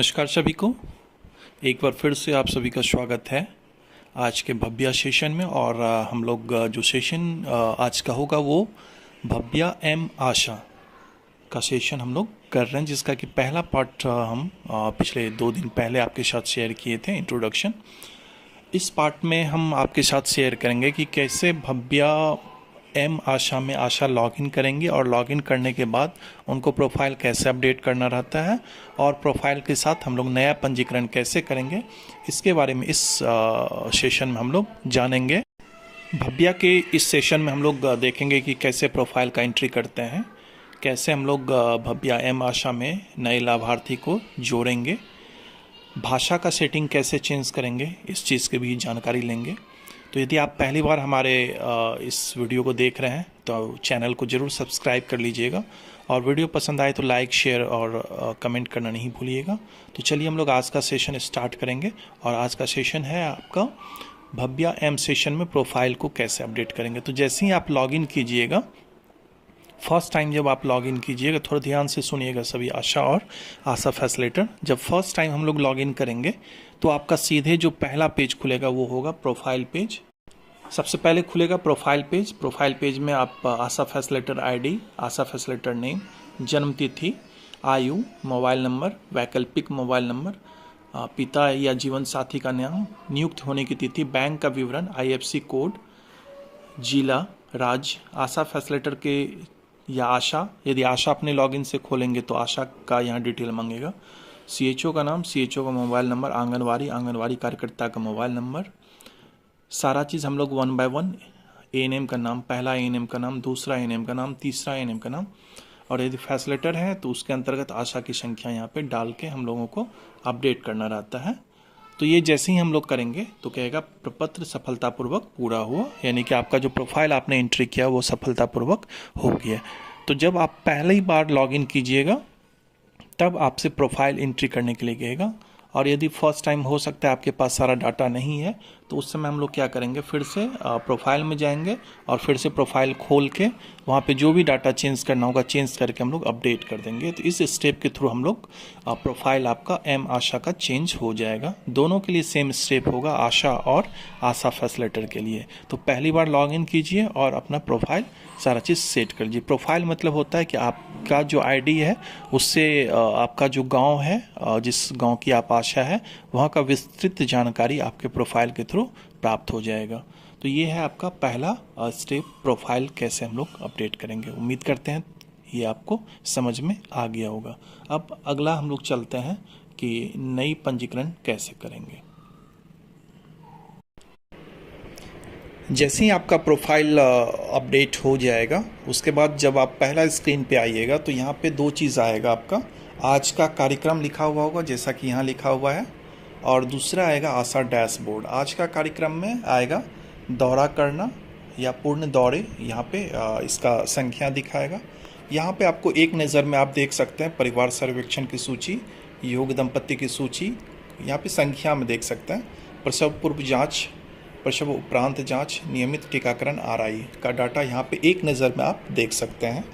नमस्कार सभी को। एक बार फिर से आप सभी का स्वागत है आज के भव्या सेशन में। और हम लोग जो सेशन आज का होगा वो भव्या एम आशा का सेशन हम लोग कर रहे हैं, जिसका कि पहला पार्ट हम पिछले 2 दिन पहले आपके साथ शेयर किए थे, इंट्रोडक्शन। इस पार्ट में हम आपके साथ शेयर करेंगे कि कैसे भव्या एम आशा में आशा लॉगिन करेंगे और लॉगिन करने के बाद उनको प्रोफाइल कैसे अपडेट करना रहता है और प्रोफाइल के साथ हम लोग नया पंजीकरण कैसे करेंगे, इसके बारे में इस सेशन में हम लोग जानेंगे। भव्या के इस सेशन में हम लोग देखेंगे कि कैसे प्रोफाइल का एंट्री करते हैं, कैसे हम लोग भव्या एम आशा में नए लाभार्थी को जोड़ेंगे, भाषा का सेटिंग कैसे चेंज करेंगे, इस चीज़ की भी जानकारी लेंगे। तो यदि आप पहली बार हमारे इस वीडियो को देख रहे हैं तो चैनल को ज़रूर सब्सक्राइब कर लीजिएगा और वीडियो पसंद आए तो लाइक, शेयर और कमेंट करना नहीं भूलिएगा। तो चलिए हम लोग आज का सेशन स्टार्ट करेंगे। और आज का सेशन है आपका भव्या एम सेशन में प्रोफाइल को कैसे अपडेट करेंगे। तो जैसे ही आप लॉगिन कीजिएगा, फर्स्ट टाइम जब आप लॉगिन कीजिएगा, थोड़ा ध्यान से सुनिएगा सभी आशा और आशा फैसिलिटेटर। जब फर्स्ट टाइम हम लोग लॉगिन करेंगे तो आपका सीधे जो पहला पेज खुलेगा वो होगा प्रोफाइल पेज। सबसे पहले खुलेगा प्रोफाइल पेज। प्रोफाइल पेज में आप आशा फैसिलिटेटर आईडी, आशा फैसिलिटेटर नेम, जन्म तिथि, आयु, मोबाइल नंबर, वैकल्पिक मोबाइल नंबर, पिता या जीवन साथी का नाम, नियुक्त होने की तिथि, बैंक का विवरण, आईएफएससी कोड, जिला, राज्य, आशा फैसिलिटेटर के या आशा, यदि आशा अपने लॉगिन से खोलेंगे तो आशा का यहाँ डिटेल मांगेगा, सीएचओ का नाम, सीएचओ का मोबाइल नंबर, आंगनवाड़ी कार्यकर्ता का मोबाइल नंबर, सारा चीज़ हम लोग 1 बाय 1, एएनएम का नाम, पहला एएनएम का नाम, दूसरा एएनएम का नाम, तीसरा एएनएम का नाम, और यदि फैसिलिटेटर है तो उसके अंतर्गत आशा की संख्या यहाँ पे डाल के हम लोगों को अपडेट करना रहता है। तो ये जैसे ही हम लोग करेंगे तो कहेगा प्रपत्र सफलतापूर्वक पूरा हुआ, यानी कि आपका जो प्रोफाइल आपने एंट्री किया वो सफलतापूर्वक हो गया। तो जब आप पहली बार लॉगिन कीजिएगा तब आपसे प्रोफाइल एंट्री करने के लिए कहेगा। और यदि फर्स्ट टाइम हो सकता है आपके पास सारा डाटा नहीं है तो उस समय हम लोग क्या करेंगे, फिर से प्रोफाइल में जाएंगे और फिर से प्रोफाइल खोल के वहाँ पे जो भी डाटा चेंज करना होगा चेंज करके हम लोग अपडेट कर देंगे। तो इस स्टेप के थ्रू हम लोग प्रोफाइल आपका एम आशा का चेंज हो जाएगा। दोनों के लिए सेम स्टेप होगा, आशा और आशा फैसिलिटेटर के लिए। तो पहली बार लॉगिन कीजिए और अपना प्रोफाइल सारा चीज़ सेट कर लीजिए। प्रोफाइल मतलब होता है कि आपका जो आईडी है उससे आपका जो गांव है, जिस गांव की आप आशा है, वहाँ का विस्तृत जानकारी आपके प्रोफाइल के थ्रू प्राप्त हो जाएगा। तो ये है आपका पहला स्टेप, प्रोफाइल कैसे हम लोग अपडेट करेंगे। उम्मीद करते हैं ये आपको समझ में आ गया होगा। अब अगला हम लोग चलते हैं कि नई पंजीकरण कैसे करेंगे। जैसे ही आपका प्रोफाइल अपडेट हो जाएगा उसके बाद जब आप पहला स्क्रीन पे आइएगा तो यहाँ पे 2 चीज़ आएगा। आपका आज का कार्यक्रम लिखा हुआ होगा जैसा कि यहाँ लिखा हुआ है, और दूसरा आएगा आशा डैशबोर्ड। आज का कार्यक्रम में आएगा दौरा करना या पूर्ण दौरे, यहाँ पे इसका संख्या दिखाएगा। यहाँ पे आपको एक नज़र में आप देख सकते हैं परिवार सर्वेक्षण की सूची, योग्य दंपत्ति की सूची, यहाँ पे संख्या में देख सकते हैं। प्रसव पूर्व जाँच, प्रसव उपरांत जांच, नियमित टीकाकरण आरआई का डाटा यहाँ पे एक नज़र में आप देख सकते हैं।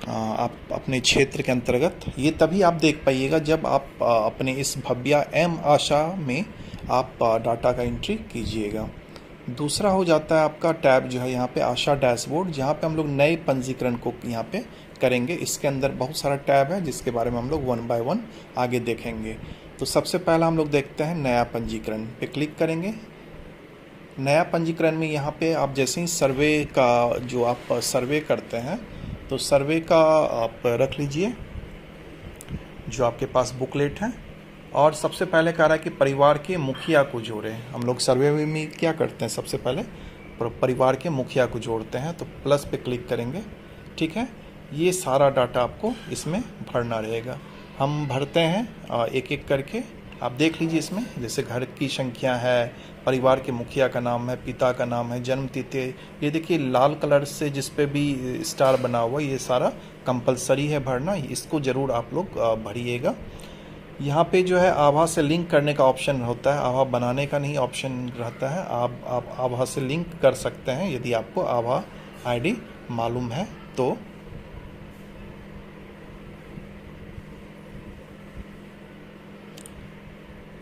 आप अपने क्षेत्र के अंतर्गत ये तभी आप देख पाइएगा जब आप अपने इस भव्या एम आशा में आप डाटा का एंट्री कीजिएगा। दूसरा हो जाता है आपका टैब जो है यहाँ पे आशा डैशबोर्ड, जहाँ पे हम लोग नए पंजीकरण को यहाँ पे करेंगे। इसके अंदर बहुत सारा टैब है जिसके बारे में हम लोग 1 बाय 1 आगे देखेंगे। तो सबसे पहला हम लोग देखते हैं नया पंजीकरण पे क्लिक करेंगे। नया पंजीकरण में यहाँ पे आप जैसे ही सर्वे का जो आप सर्वे करते हैं तो सर्वे का आप रख लीजिए जो आपके पास बुकलेट है, और सबसे पहले कह रहा है कि परिवार के मुखिया को जोड़ें। हम लोग सर्वे में क्या करते हैं, सबसे पहले परिवार के मुखिया को जोड़ते हैं। तो प्लस पे क्लिक करेंगे, ठीक है। ये सारा डाटा आपको इसमें भरना रहेगा। हम भरते हैं एक एक करके, आप देख लीजिए। इसमें जैसे घर की संख्या है, परिवार के मुखिया का नाम है, पिता का नाम है, जन्म तिथि, ये देखिए लाल कलर से जिस पे भी स्टार बना हुआ, ये सारा कंपलसरी है भरना, इसको ज़रूर आप लोग भरिएगा। यहाँ पे जो है आभा से लिंक करने का ऑप्शन होता है, आभा बनाने का नहीं ऑप्शन रहता है। आप आभा से लिंक कर सकते हैं यदि आपको आभा आईडी मालूम है तो।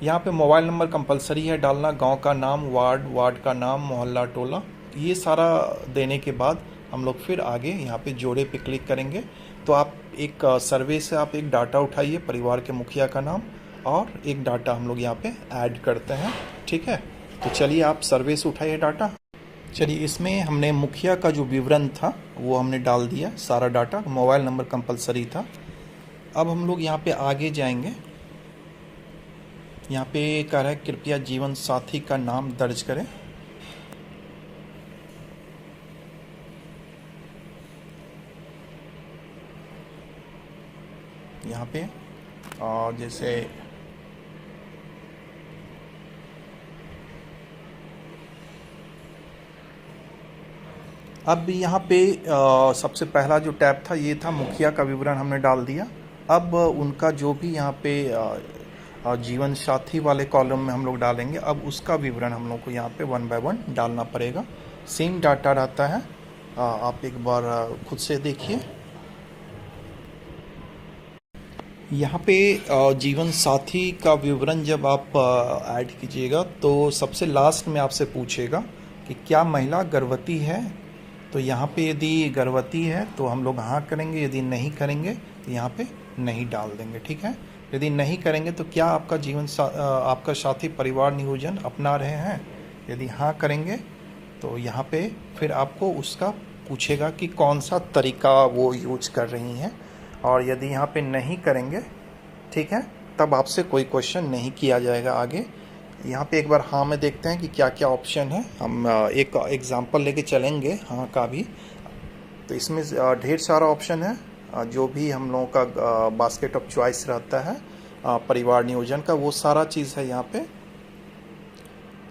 यहाँ पे मोबाइल नंबर कंपलसरी है डालना, गांव का नाम, वार्ड का नाम, मोहल्ला, टोला, ये सारा देने के बाद हम लोग फिर आगे यहाँ पे जोड़े पे क्लिक करेंगे। तो आप एक सर्वे से आप एक डाटा उठाइए, परिवार के मुखिया का नाम, और एक डाटा हम लोग यहाँ पे ऐड करते हैं। ठीक है, तो चलिए आप सर्वे से उठाइए डाटा। चलिए, इसमें हमने मुखिया का जो विवरण था वो हमने डाल दिया, सारा डाटा, मोबाइल नंबर कंपलसरी था। अब हम लोग यहाँ पे आगे जाएंगे। यहाँ पे कह रहा है कृपया जीवन साथी का नाम दर्ज करें। यहाँ पे और जैसे अब यहाँ पे सबसे पहला जो टैब था ये था मुखिया का विवरण, हमने डाल दिया। अब उनका जो भी यहाँ पे जीवन साथी वाले कॉलम में हम लोग डालेंगे, अब उसका विवरण हम लोग को यहाँ पे 1 बाय 1 डालना पड़ेगा। सेम डाटा रहता है, आप एक बार खुद से देखिए। यहाँ पे जीवन साथी का विवरण जब आप ऐड कीजिएगा तो सबसे लास्ट में आपसे पूछेगा कि क्या महिला गर्भवती है। तो यहाँ पे यदि गर्भवती है तो हम लोग हाँ करेंगे, यदि नहीं करेंगे तो यहाँ पे नहीं डाल देंगे। ठीक है, यदि नहीं करेंगे तो क्या आपका आपका साथी परिवार नियोजन अपना रहे हैं। यदि हाँ करेंगे तो यहाँ पे फिर आपको उसका पूछेगा कि कौन सा तरीका वो यूज कर रही हैं, और यदि यहाँ पे नहीं करेंगे, ठीक है, तब आपसे कोई क्वेश्चन नहीं किया जाएगा आगे। यहाँ पे एक बार हाँ में देखते हैं कि क्या क्या ऑप्शन है। हम एक एग्जांपल लेके चलेंगे हाँ का भी। तो इसमें ढेर सारा ऑप्शन है, जो भी हम लोगों का बास्केट ऑफ चॉइस रहता है परिवार नियोजन का, वो सारा चीज़ है यहाँ पे।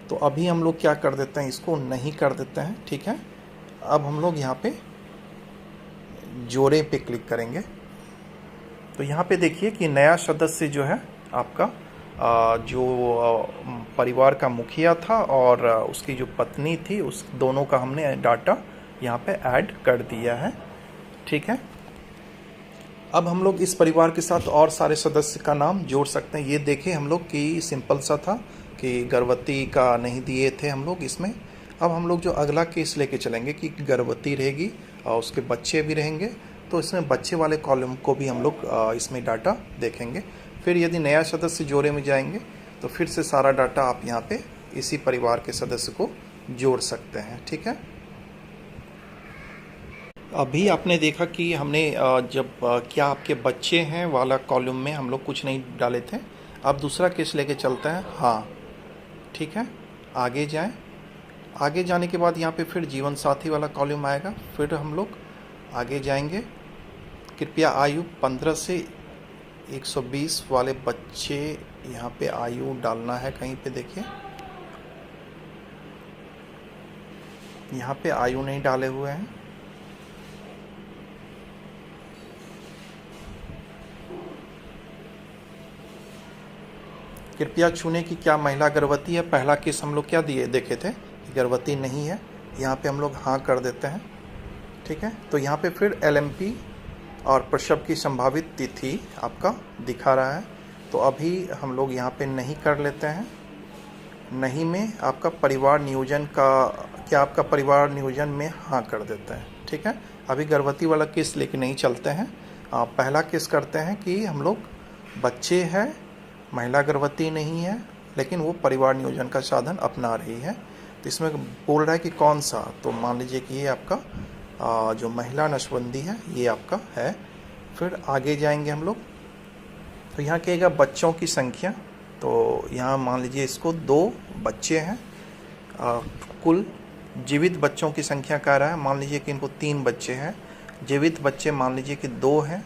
तो अभी हम लोग क्या कर देते हैं, इसको नहीं कर देते हैं। ठीक है, अब हम लोग यहाँ पे जोड़े पे क्लिक करेंगे। तो यहाँ पे देखिए कि नया सदस्य जो है आपका जो परिवार का मुखिया था और उसकी जो पत्नी थी, उस दोनों का हमने डाटा यहाँ पे ऐड कर दिया है। ठीक है, अब हम लोग इस परिवार के साथ और सारे सदस्य का नाम जोड़ सकते हैं। ये देखें हम लोग कि सिंपल सा था कि गर्भवती का नहीं दिए थे हम लोग इसमें। अब हम लोग जो अगला केस लेके चलेंगे कि गर्भवती रहेगी और उसके बच्चे भी रहेंगे, तो इसमें बच्चे वाले कॉलम को भी हम लोग इसमें डाटा देखेंगे। फिर यदि नया सदस्य जोड़े में जाएंगे तो फिर से सारा डाटा आप यहाँ पे इसी परिवार के सदस्य को जोड़ सकते हैं। ठीक है, अभी आपने देखा कि हमने जब क्या आपके बच्चे हैं वाला कॉलम में हम लोग कुछ नहीं डाले थे। अब दूसरा केस लेके चलते हैं हाँ। ठीक है, आगे जाएं। आगे जाने के बाद यहाँ पे फिर जीवन साथी वाला कॉलम आएगा, फिर हम लोग आगे जाएंगे। कृपया आयु 15 से 120 वाले बच्चे, यहाँ पे आयु डालना है कहीं पे, देखिए यहाँ पे आयु नहीं डाले हुए हैं। कृपया चुनें कि क्या महिला गर्भवती है। पहला केस हम लोग क्या देखे थे कि गर्भवती नहीं है, यहाँ पे हम लोग हाँ कर देते हैं। ठीक है, तो यहाँ पे फिर LMP और प्रसव की संभावित तिथि आपका दिखा रहा है, तो अभी हम लोग यहाँ पे नहीं कर लेते हैं। नहीं में आपका परिवार नियोजन का, क्या आपका परिवार नियोजन में हाँ कर देते हैं। ठीक है, अभी गर्भवती वाला केस लेके नहीं चलते हैं। पहला केस करते हैं कि हम लोग बच्चे हैं, महिला गर्भवती नहीं है, लेकिन वो परिवार नियोजन का साधन अपना रही है। तो इसमें बोल रहा है कि कौन सा, तो मान लीजिए कि ये आपका जो महिला नसबंदी है ये आपका है। फिर आगे जाएंगे हम लोग, तो यहाँ कहेगा बच्चों की संख्या। तो यहाँ मान लीजिए इसको 2 बच्चे हैं। कुल जीवित बच्चों की संख्या कह रहा है, मान लीजिए कि इनको 3 बच्चे हैं। जीवित बच्चे मान लीजिए कि 2 हैं।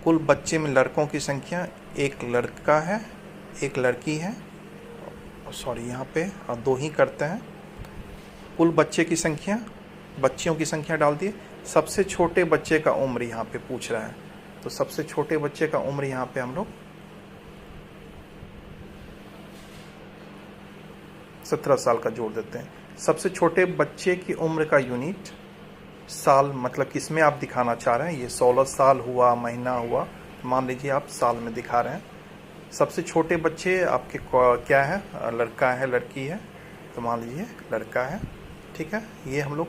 कुल बच्चे में लड़कों की संख्या 1 लड़का है, 1 लड़की है। सॉरी, यहाँ पे 2 ही करते हैं। कुल बच्चे की संख्या, बच्चियों की संख्या डाल दिए। सबसे छोटे बच्चे का उम्र यहाँ पे पूछ रहा है, तो सबसे छोटे बच्चे का उम्र यहाँ पे हम लोग 17 साल का जोड़ देते हैं। सबसे छोटे बच्चे की उम्र का यूनिट साल, मतलब किसमें आप दिखाना चाह रहे हैं, ये 16 साल हुआ, महीना हुआ, मान लीजिए आप साल में दिखा रहे हैं। सबसे छोटे बच्चे आपके क्या है, लड़का है लड़की है, तो मान लीजिए लड़का है, ठीक है। ये हम लोग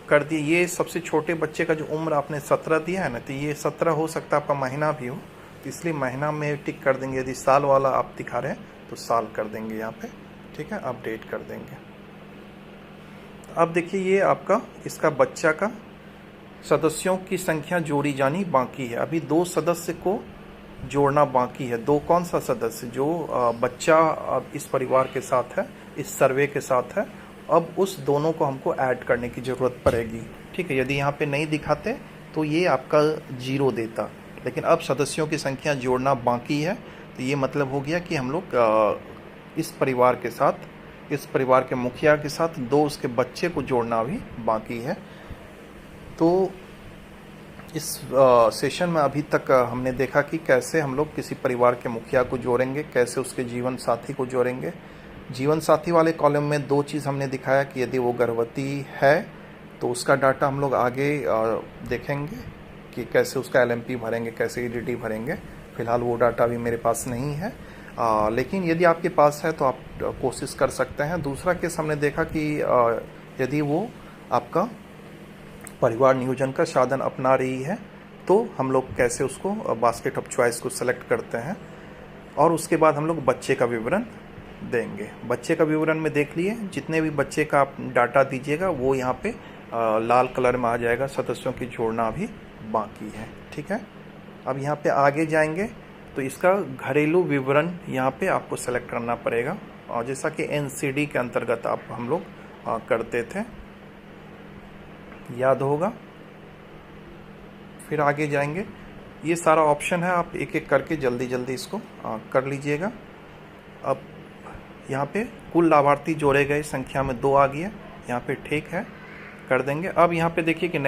कर दिए। ये सबसे छोटे बच्चे का जो उम्र आपने 17 दिया है ना, तो ये 17 हो सकता है आपका महीना भी हो, तो इसलिए महीना में टिक कर देंगे। यदि साल वाला आप दिखा रहे हैं तो साल कर देंगे यहाँ पे, ठीक है, अपडेट कर देंगे। अब देखिए ये आपका इसका बच्चा का सदस्यों की संख्या जोड़ी जानी बाकी है। अभी 2 सदस्य को जोड़ना बाकी है। 2 कौन सा सदस्य? जो बच्चा अब इस परिवार के साथ है, इस सर्वे के साथ है, अब उस दोनों को हमको ऐड करने की ज़रूरत पड़ेगी, ठीक है। यदि यहाँ पे नहीं दिखाते तो ये आपका 0 देता, लेकिन अब सदस्यों की संख्या जोड़ना बाकी है, तो ये मतलब हो गया कि हम लोग इस परिवार के साथ, इस परिवार के मुखिया के साथ 2 उसके बच्चे को जोड़ना भी बाकी है। तो इस सेशन में अभी तक हमने देखा कि कैसे हम लोग किसी परिवार के मुखिया को जोड़ेंगे, कैसे उसके जीवन साथी को जोड़ेंगे। जीवन साथी वाले कॉलम में 2 चीज़ हमने दिखाया कि यदि वो गर्भवती है तो उसका डाटा हम लोग आगे देखेंगे कि कैसे उसका LMP भरेंगे, कैसे EDD भरेंगे। फ़िलहाल वो डाटा अभी मेरे पास नहीं है, लेकिन यदि आपके पास है तो आप कोशिश कर सकते हैं। दूसरा केस हमने देखा कि यदि वो आपका परिवार नियोजन का साधन अपना रही है तो हम लोग कैसे उसको बास्केट ऑफ चॉइस को सेलेक्ट करते हैं, और उसके बाद हम लोग बच्चे का विवरण देंगे। बच्चे का विवरण में देख लिए जितने भी बच्चे का आप डाटा दीजिएगा वो यहाँ पे लाल कलर में आ जाएगा। सदस्यों की जोड़ना अभी बाकी है, ठीक है। अब यहाँ पे आगे जाएंगे तो इसका घरेलू विवरण यहाँ पे आपको सेलेक्ट करना पड़ेगा, और जैसा कि NCD के अंतर्गत आप हम लोग करते थे, याद होगा। फिर आगे जाएंगे, ये सारा ऑप्शन है, आप एक एक करके जल्दी जल्दी इसको कर लीजिएगा। अब यहाँ पे कुल लाभार्थी जोड़े गए संख्या में 2 आ गया, यहाँ पे ठीक है, कर देंगे। अब यहाँ पे देखिए कि